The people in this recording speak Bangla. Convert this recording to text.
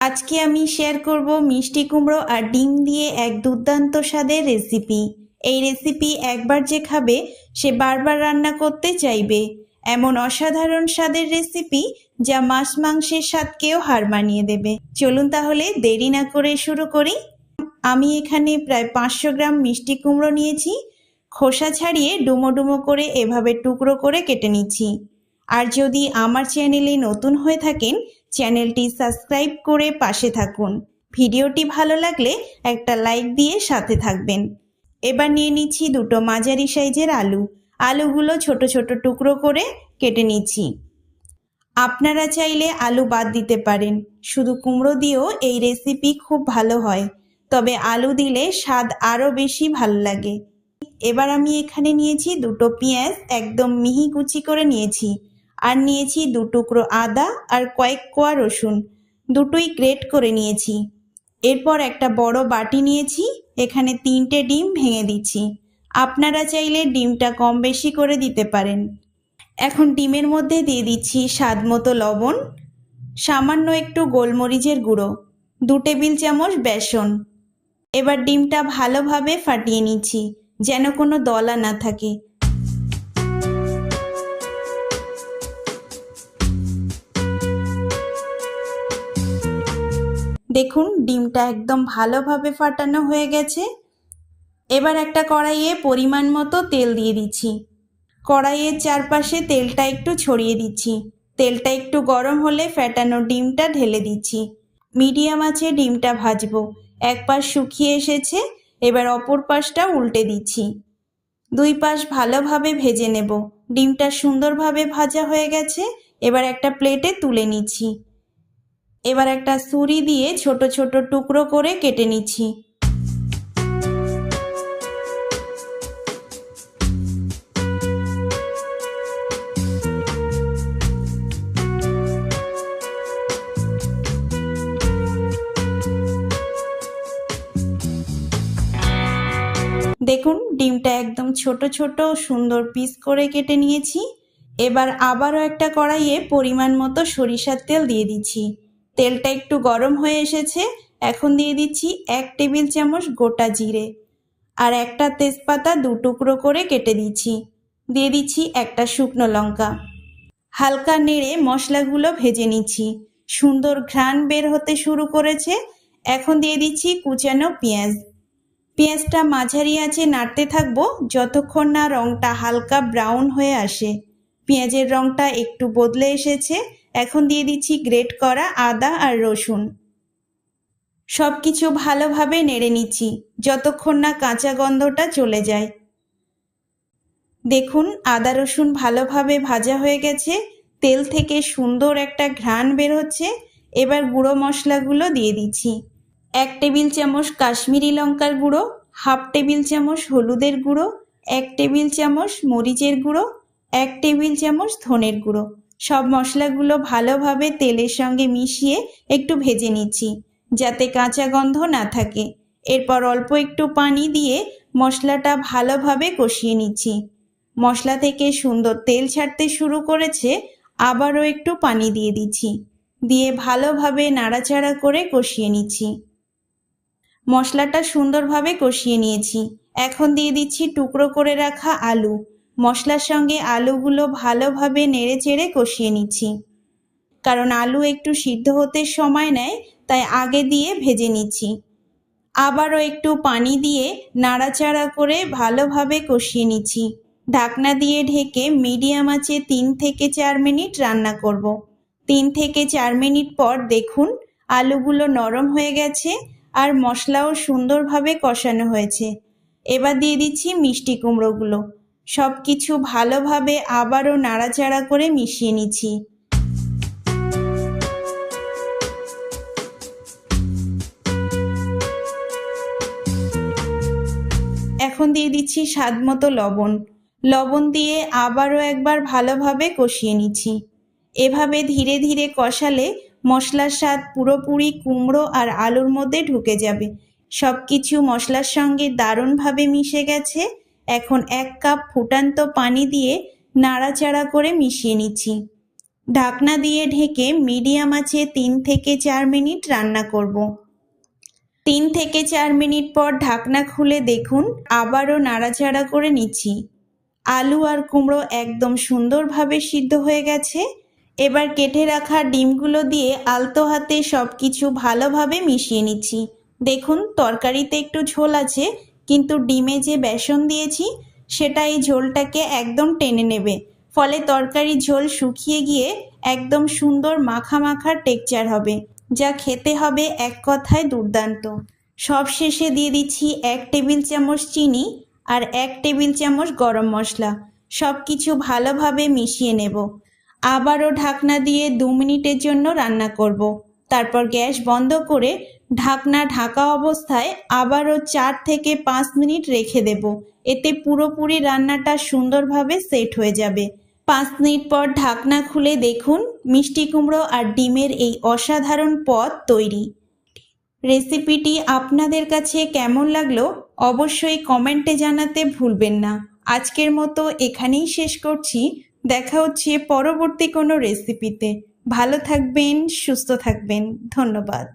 আজকে আমি শেয়ার করব মিষ্টি কুমড়ো আর ডিম দিয়ে এক দুর্দান্ত স্বাদের রেসিপি। এই রেসিপি একবার যে খাবে সে বারবার রান্না করতে চাইবে। এমন অসাধারণ স্বাদের রেসিপি যা মাছ মাংসের স্বাদকেও হার মানিয়ে দেবে। চলুন তাহলে দেরি না করে শুরু করি। আমি এখানে প্রায় 500 গ্রাম মিষ্টি কুমড়ো নিয়েছি। খোসা ছাড়িয়ে ডুমো ডুমো করে এভাবে টুকরো করে কেটে নিচ্ছি। আর যদি আমার চ্যানেলে নতুন হয়ে থাকেন, চ্যানেলটি সাবস্ক্রাইব করে পাশে থাকুন। ভিডিওটি ভালো লাগলে একটা লাইক দিয়ে সাথে থাকবেন। এবার নিয়ে নিচ্ছি দুটো মাঝারি সাইজের আলু। আলুগুলো ছোট ছোট টুকরো করে কেটে নিচ্ছি। আপনারা চাইলে আলু বাদ দিতে পারেন, শুধু কুমড়ো দিয়েও এই রেসিপি খুব ভালো হয়, তবে আলু দিলে স্বাদ আরও বেশি ভালো লাগে। এবার আমি এখানে নিয়েছি দুটো পেঁয়াজ, একদম মিহি কুচি করে নিয়েছি। আর নিয়েছি দু টুকরো আদা আর কয়েক কোয়া রসুন, দুটোই গ্রেট করে নিয়েছি। এরপর একটা বড় বাটি নিয়েছি, এখানে 3টে ডিম ভেঙে দিচ্ছি। আপনারা চাইলে ডিমটা কম বেশি করে দিতে পারেন। এখন ডিমের মধ্যে দিয়ে দিচ্ছি স্বাদ মতো লবণ, সামান্য একটু গোলমরিচের গুঁড়ো, 2 টেবিল চামচ বেসন। এবার ডিমটা ভালোভাবে ফাটিয়ে নিচ্ছি, যেন কোনো দলা না থাকে। দেখুন ডিমটা একদম ভালোভাবে ফাটানো হয়ে গেছে। এবার একটা কড়াইয়ে পরিমাণ মতো তেল দিয়ে দিচ্ছি। কড়াইয়ের চারপাশে তেলটা একটু ছড়িয়ে দিচ্ছি। তেলটা একটু গরম হলে ফ্যাটানো ডিমটা ঢেলে দিচ্ছি। মিডিয়াম আঁচে ডিমটা ভাজবো। এক পাশ শুকিয়ে এসেছে, এবার অপর পাশটা উল্টে দিচ্ছি। 2 পাশ ভালোভাবে ভেজে নেব। ডিমটা সুন্দরভাবে ভাজা হয়ে গেছে, এবার একটা প্লেটে তুলে নিচ্ছি। এবার একটা ছুরি দিয়ে ছোট ছোট টুকরো করে কেটে নিচ্ছি। দেখুন ডিমটা একদম ছোট ছোট সুন্দর পিস করে কেটে নিয়েছি। এবার আবারও একটা কড়াইয়ে পরিমাণ মতো সরিষার তেল দিয়ে দিচ্ছি। তেলটা একটু গরম হয়ে এসেছে, এখন দিয়ে দিচ্ছি 1 টেবিল চামচ গোটা জিরে আর একটা তেজপাতা 2 টুকরো করে কেটে দিচ্ছি। দিয়ে দিচ্ছি একটা শুকনো লঙ্কা। হালকা নেড়ে মশলাগুলো ভেজে নিচ্ছি। সুন্দর ঘ্রাণ বের হতে শুরু করেছে। এখন দিয়ে দিচ্ছি কুচানো পেঁয়াজ। পেঁয়াজটা মাঝারি আঁচে নাড়তে থাকবো যতক্ষণ না রঙটা হালকা ব্রাউন হয়ে আসে। পেঁয়াজের রঙটা একটু বদলে এসেছে, এখন দিয়ে দিচ্ছি গ্রেট করা আদা আর রসুন। সব কিছু ভালোভাবে নেড়ে নিচ্ছি যতক্ষণ না কাঁচা গন্ধটা চলে যায়। দেখুন আদা রসুন ভালোভাবে ভাজা হয়ে গেছে, তেল থেকে সুন্দর একটা ঘ্রাণ বের হচ্ছে। এবার গুঁড়ো মশলাগুলো দিয়ে দিচ্ছি। 1 টেবিল চামচ কাশ্মীরি লঙ্কার গুঁড়ো, 1/2 টেবিল চামচ হলুদের গুঁড়ো, 1 টেবিল চামচ মরিচের গুঁড়ো, 1 টেবিল চামচ ধনের গুঁড়ো। সব মশলাগুলো ভালোভাবে তেলের সঙ্গে মিশিয়ে একটু ভেজে নিচ্ছি, যাতে কাঁচা গন্ধ না থাকে। এরপর অল্প একটু পানি দিয়ে মশলাটা ভালোভাবে কষিয়ে নিচ্ছি। মশলা থেকে সুন্দর তেল ছাড়তে শুরু করেছে, আবারও একটু পানি দিয়ে দিচ্ছি। দিয়ে ভালোভাবে নাড়াচাড়া করে কষিয়ে নিচ্ছি। মশলাটা সুন্দরভাবে কষিয়ে নিয়েছি। এখন দিয়ে দিচ্ছি টুকরো করে রাখা আলু। মশলার সঙ্গে আলুগুলো ভালোভাবে নেড়ে চেড়ে কষিয়ে নিচ্ছি, কারণ আলু একটু সিদ্ধ হতে সময় নেয়, তাই আগে দিয়ে ভেজে নিচ্ছি। আবারও একটু পানি দিয়ে নাড়াচাড়া করে ভালোভাবে কষিয়ে নিচ্ছি। ঢাকনা দিয়ে ঢেকে মিডিয়াম আঁচে 3 থেকে 4 মিনিট রান্না করব। 3 থেকে 4 মিনিট পর দেখুন আলুগুলো নরম হয়ে গেছে আর মশলাও সুন্দরভাবে কষানো হয়েছে। এবার দিয়ে দিচ্ছি মিষ্টি কুমড়োগুলো। সব কিছু ভালোভাবে আবারও নাড়াচাড়া করে মিশিয়ে নিচ্ছি। এখন দিয়ে দিচ্ছি স্বাদ মতো লবণ। লবণ দিয়ে আবারও একবার ভালোভাবে কষিয়ে নিচ্ছি। এভাবে ধীরে ধীরে কষালে মশলার স্বাদ পুরোপুরি কুমড়ো আর আলুর মধ্যে ঢুকে যাবে। সব কিছু মশলার সঙ্গে দারুণভাবে মিশে গেছে। এখন 1 কাপ ফুটান্ত পানি দিয়ে নাড়াচাড়া করে মিশিয়ে নিচ্ছি। ঢাকনা দিয়ে ঢেকে মিডিয়াম আঁচে 3 থেকে 4 মিনিট রান্না করব। 3 থেকে 4 মিনিট পর ঢাকনা খুলে দেখুন আবারও নাড়াচাড়া করে নিচ্ছি। আলু আর কুমড়ো একদম সুন্দরভাবে সিদ্ধ হয়ে গেছে। এবার কেটে রাখা ডিমগুলো দিয়ে আলতো হাতে সব কিছু ভালোভাবে মিশিয়ে নিচ্ছি। দেখুন তরকারিতে একটু ঝোল আছে, কিন্তু ডিমে যে বেসন দিয়েছি সেটা এই ঝোলটাকে একদম টেনে নেবে, ফলে তরকারির ঝোল শুকিয়ে গিয়ে একদম সুন্দর মাখা মাখা টেক্সচার হবে, যা খেতে হবে এক কথায় দুর্দান্ত। সব শেষে দিয়ে দিচ্ছি 1 টেবিল চামচ চিনি আর 1 টেবিল চামচ গরম মশলা। সব কিছু ভালোভাবে মিশিয়ে নেব। আবারও ঢাকনা দিয়ে 2 মিনিটের জন্য রান্না করব। তারপর গ্যাস বন্ধ করে ঢাকনা ঢাকা অবস্থায় আবারও 4 থেকে 5 মিনিট রেখে দেব। এতে পুরোপুরি রান্নাটা সুন্দরভাবে সেট হয়ে যাবে। 5 মিনিট পর ঢাকনা খুলে দেখুন মিষ্টি কুমড়ো আর ডিমের এই অসাধারণ পদ তৈরি। রেসিপিটি আপনাদের কাছে কেমন লাগলো অবশ্যই কমেন্টে জানাতে ভুলবেন না। আজকের মতো এখানেই শেষ করছি। দেখা হচ্ছে পরবর্তী কোনো রেসিপিতে। ভালো থাকবেন, সুস্থ থাকবেন। ধন্যবাদ।